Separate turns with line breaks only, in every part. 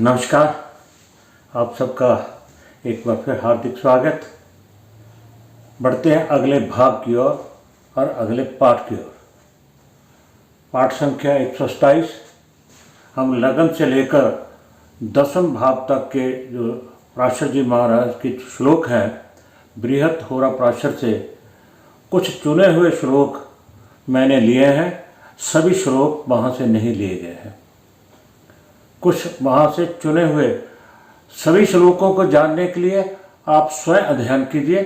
नमस्कार। आप सबका एक बार फिर हार्दिक स्वागत। बढ़ते हैं अगले भाग की ओर और अगले पाठ की ओर। पाठ संख्या 127। हम लगन से लेकर 10वें भाव तक के जो पराशर जी महाराज के श्लोक हैं, बृहत होरा पराशर से कुछ चुने हुए श्लोक मैंने लिए हैं। सभी श्लोक वहाँ से नहीं लिए गए हैं। कुछ वहाँ से चुने हुए सभी श्लोकों को जानने के लिए आप स्वयं अध्ययन कीजिए।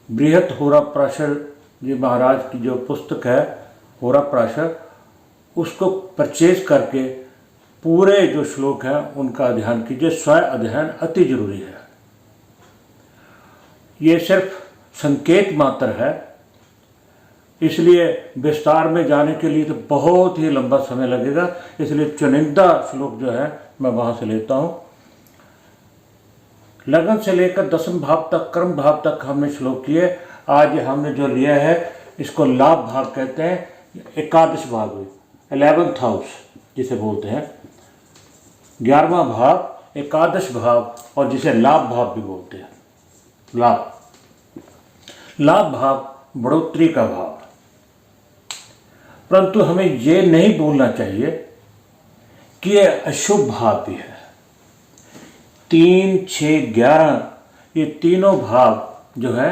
बृहत होरा पराशर जी महाराज की जो पुस्तक है होरा पराशर, उसको परचेज करके पूरे जो श्लोक हैं उनका अध्ययन कीजिए। स्वयं अध्ययन अति जरूरी है। ये सिर्फ संकेत मात्र है, इसलिए विस्तार में जाने के लिए तो बहुत ही लंबा समय लगेगा। इसलिए चुनिंदा श्लोक जो है मैं वहाँ से लेता हूँ। लगन से लेकर 10वें भाव तक, क्रम भाव तक हमने श्लोक किए। आज हमने जो लिया है इसको लाभ भाव कहते हैं। एकादश भाव, 11th हाउस जिसे बोलते हैं, 11वां भाव, एकादश भाव, और जिसे लाभ भाव भी बोलते हैं। लाभ भाव बढ़ोतरी का भाव। परंतु हमें ये नहीं भूलना चाहिए कि ये अशुभ भाव भी है। 3, 6, 11 ये तीनों भाव जो है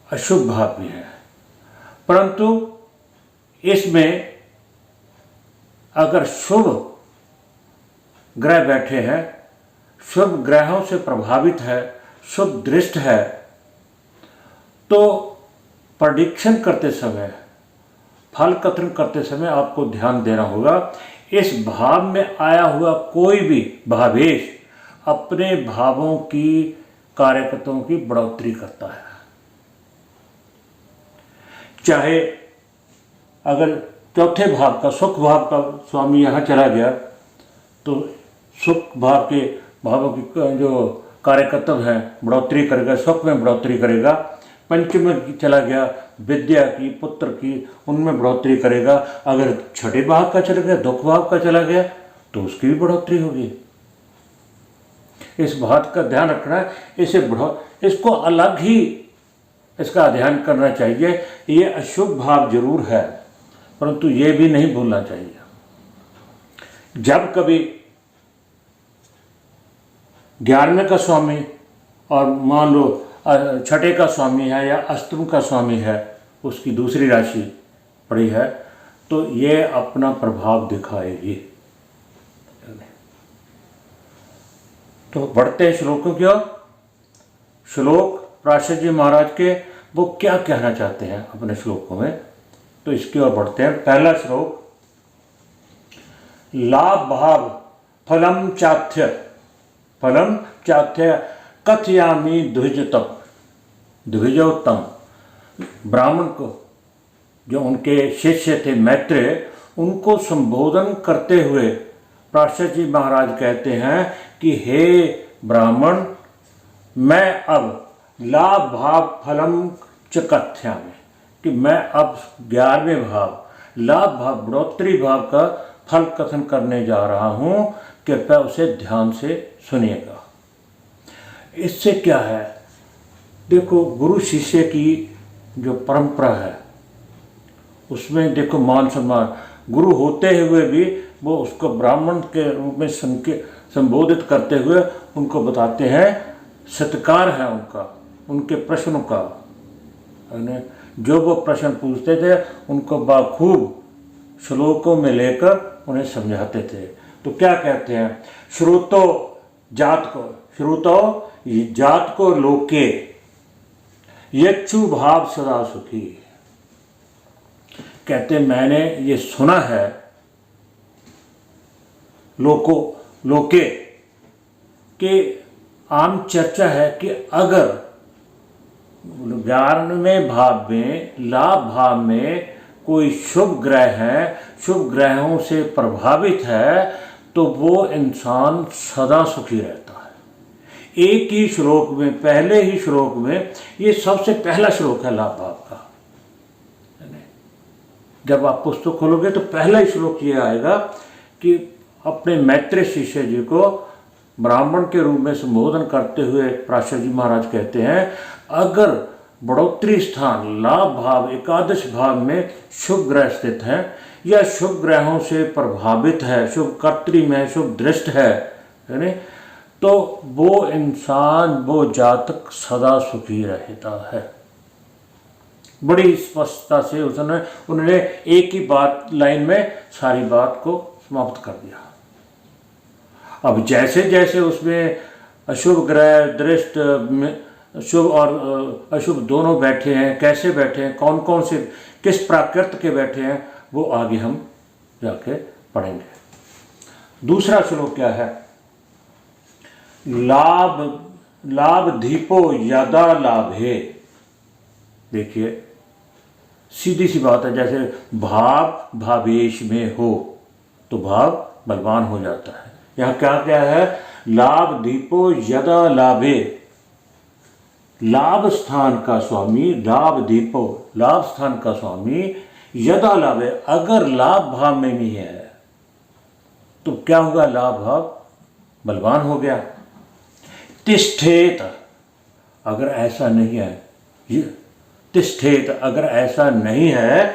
अशुभ भाव भी है। परंतु इसमें अगर शुभ ग्रह बैठे हैं, शुभ ग्रहों से प्रभावित है, शुभ दृष्टि है, तो प्रेडिक्शन करते समय, फल कथन करते समय आपको ध्यान देना होगा। इस भाव में आया हुआ कोई भी भावेश अपने भावों की कार्यकर्ताओं की बढ़ोतरी करता है। चाहे अगर चौथे भाव का, सुख भाव का स्वामी यहाँ चला गया तो सुख भाव के भावों की जो कार्यकर्तव्य है बढ़ोतरी करेगा, सुख में बढ़ोतरी करेगा। पंचम में चला गया, विद्या की, पुत्र की, उनमें बढ़ोतरी करेगा। अगर छठे भाव का चला गया, दुख भाव का चला गया, तो उसकी भी बढ़ोतरी होगी। इस बात का ध्यान रखना है। इसको अलग ही इसका अध्ययन करना चाहिए। ये अशुभ भाव जरूर है, परंतु ये भी नहीं भूलना चाहिए। जब कभी 11वें का स्वामी और मान लो छठे का स्वामी है या अष्टम का स्वामी है, उसकी दूसरी राशि पड़ी है, तो ये अपना प्रभाव दिखाएगी। तो बढ़ते हैं श्लोकों की ओर। श्लोक पराशर जी महाराज के वो क्या कहना चाहते हैं अपने श्लोकों में, तो इसकी ओर बढ़ते हैं। पहला श्लोक, लाभ भाव फलम चाथ्य कथयामि द्विजोत्तम। ब्राह्मण को, जो उनके शिष्य थे मैत्रेय, उनको संबोधन करते हुए पराशर जी महाराज कहते हैं कि हे ब्राह्मण, मैं अब लाभ भाव फलम च कथयामि, कि मैं अब 11वें भाव, लाभ भाव बढ़ोतरी भाव का फल कथन करने जा रहा हूँ। कृपया उसे ध्यान से सुनिएगा। इससे क्या है, देखो गुरु शिष्य की जो परंपरा है उसमें देखो मान सम्मान, गुरु होते हुए भी वो उसको ब्राह्मण के रूप में संबोधित करते हुए उनको बताते हैं, सत्कार है उनका, उनके प्रश्नों का। जो वो प्रश्न पूछते थे उनको बाखूब श्लोकों में लेकर उन्हें समझाते थे। तो क्या कहते हैं, श्रुतो जात को लोके यच्छु भाव सदा सुखी। कहते मैंने ये सुना है, लोके कि आम चर्चा है कि अगर 11वें भाव में, लाभ भाव में कोई शुभ ग्रह है, शुभ ग्रहों से प्रभावित है, तो वो इंसान सदा सुखी रहता है। एक ही श्लोक में, पहले ही श्लोक में, ये सबसे पहला श्लोक है लाभ भाव का। जब आप पुस्तक खोलोगे तो पहला ही श्लोक ये आएगा कि अपने मैत्रेय शिष्य जी को ब्राह्मण के रूप में संबोधन करते हुए पराशर जी महाराज कहते हैं, अगर बढ़ोतरी स्थान लाभ भाव एकादश भाव में शुभ ग्रह स्थित है या शुभ ग्रहों से प्रभावित है, शुभ कर्तरी में शुभ दृष्ट है नहीं, तो वो इंसान, वो जातक सदा सुखी रहता है। बड़ी स्पष्टता से उन्होंने एक ही बात लाइन में सारी बात को समाप्त कर दिया। अब जैसे जैसे उसमें अशुभ ग्रह दृष्ट शुभ और अशुभ दोनों बैठे हैं, कैसे बैठे हैं, कौन कौन से किस प्राकृत के बैठे हैं, वो आगे हम जाके पढ़ेंगे। दूसरा श्लोक क्या है? लाभ दीपो यदा लाभे। देखिए सीधी सी बात है, जैसे भाव भावेश में हो तो भाव बलवान हो जाता है। यहाँ क्या क्या है? लाभ दीपो यदा लाभे, लाभ स्थान का स्वामी, लाभ दीपो लाभ स्थान का स्वामी, यदा लाभे अगर लाभ भाव में नहीं है तो क्या होगा? लाभ भाव बलवान हो गया। तिष्ठेत अगर ऐसा नहीं है, तिष्ठेत अगर ऐसा नहीं है,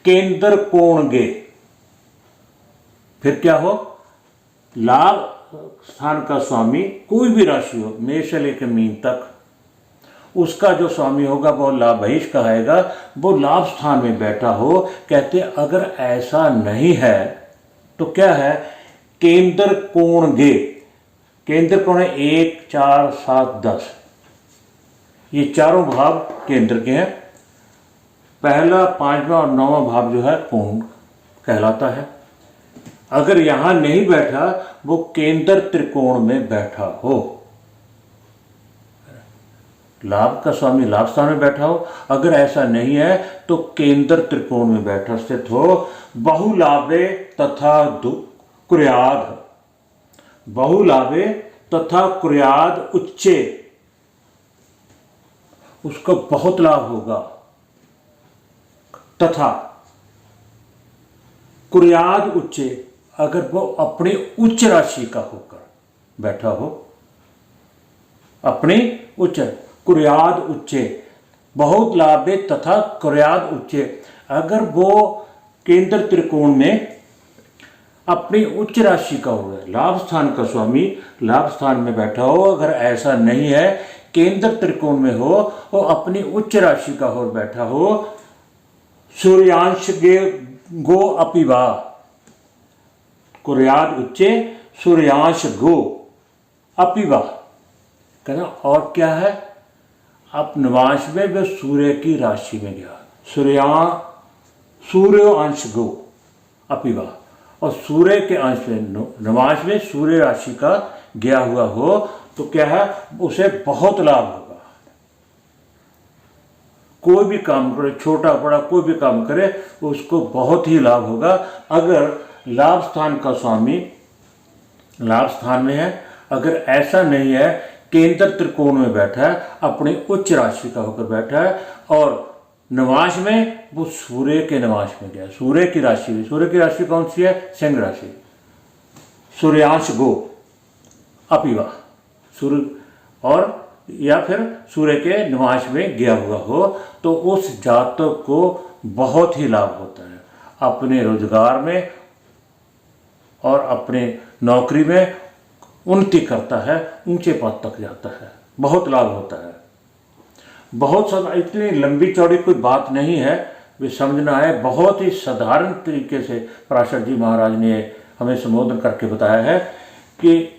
केंद्र कोणगे, फिर क्या हो? लाभ स्थान का स्वामी कोई भी राशि हो, मेष से लेकर मीन तक, उसका जो स्वामी होगा वो लाभेश कहेगा, वो लाभ स्थान में बैठा हो। कहते अगर ऐसा नहीं है तो क्या है? केंद्र कोणगे, केंद्र कोण है 1 4 7 10, ये चारों भाव केंद्र के हैं। पहला, पांचवा और नौवां भाव जो है कोण कहलाता है। अगर यहां नहीं बैठा, वो केंद्र त्रिकोण में बैठा हो, लाभ का स्वामी लाभ स्थान में बैठा हो, अगर ऐसा नहीं है तो केंद्र त्रिकोण में बैठा स्थित हो। बहुलाभे तथा कुर्याद, बहुलाभे तथा कुर्याद उच्चे, उसको बहुत लाभ होगा। तथा कुर्याद उच्चे, अगर वो अपनी उच्च राशि का होकर बैठा हो, अपनी उच्च, कुर्याद उच्चे, बहुत लाभे तथा कुर्याद उच्चे, अगर वो केंद्र त्रिकोण में अपनी उच्च राशि का हो, लाभ स्थान का स्वामी लाभ स्थान में बैठा हो, अगर ऐसा नहीं है केंद्र त्रिकोण में हो, वो अपनी उच्च राशि का हो बैठा हो। सूर्यांश गो अपिवा, कुर्याद उच्चे सूर्यांश गो अपिवा, कहना और क्या है? अब नवांश में वह सूर्य की राशि में गया, सूर्य अंश गो अपिवा, और सूर्य के अंश में नवांश में सूर्य राशि का गया हुआ हो तो क्या है? उसे बहुत लाभ होगा। कोई भी काम करे, छोटा बड़ा कोई भी काम करे, उसको बहुत ही लाभ होगा। अगर लाभ स्थान का स्वामी लाभ स्थान में है, अगर ऐसा नहीं है केंद्र त्रिकोण में बैठा है, अपनी उच्च राशि का होकर बैठा है, और नवांश में वो सूर्य के नवांश में गया, सूर्य की राशि में, सूर्य की राशि कौन सी है? सिंह राशि, सूर्यांश गो अपिवा, सूर्य, और या फिर सूर्य के नवांश में गया हुआ हो तो उस जातक को बहुत ही लाभ होता है, अपने रोजगार में और अपने नौकरी में उन्नति करता है, ऊंचे पद तक जाता है, बहुत लाभ होता है। बहुत सारा, इतनी लंबी चौड़ी कोई बात नहीं है, वे समझना है। बहुत ही साधारण तरीके से पराशर जी महाराज ने हमें संबोधन करके बताया है कि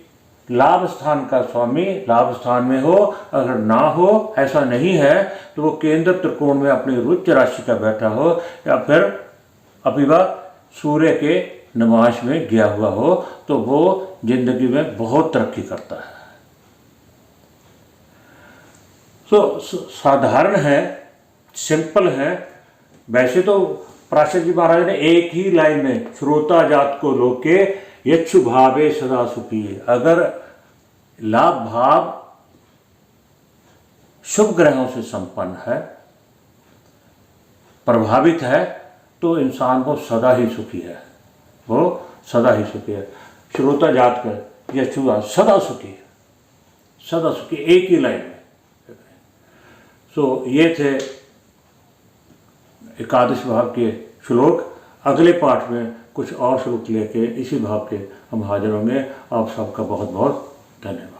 लाभ स्थान का स्वामी लाभ स्थान में हो, अगर ना हो, ऐसा नहीं है तो वो केंद्र त्रिकोण में अपनी उच्च राशि का बैठा हो, या फिर अपिवा सूर्य के नवांश में गया हुआ हो, तो वो जिंदगी में बहुत तरक्की करता है। तो साधारण है, सिंपल है। वैसे तो पराशर जी महाराज ने एक ही लाइन में श्रोता जात को लोके यक्षु भावे सदा सुखी, अगर लाभ भाव शुभ ग्रहों से संपन्न है, प्रभावित है, तो इंसान को सदा ही सुखी है, वो सदा ही सुखी है। श्रोता जात का यशुआ सदा सुखी, एक ही लाइन में। सो ये थे एकादश भाव के श्लोक। अगले पाठ में कुछ और श्लोक लेके इसी भाव के हम हाजिर होंगे। आप सबका बहुत बहुत धन्यवाद।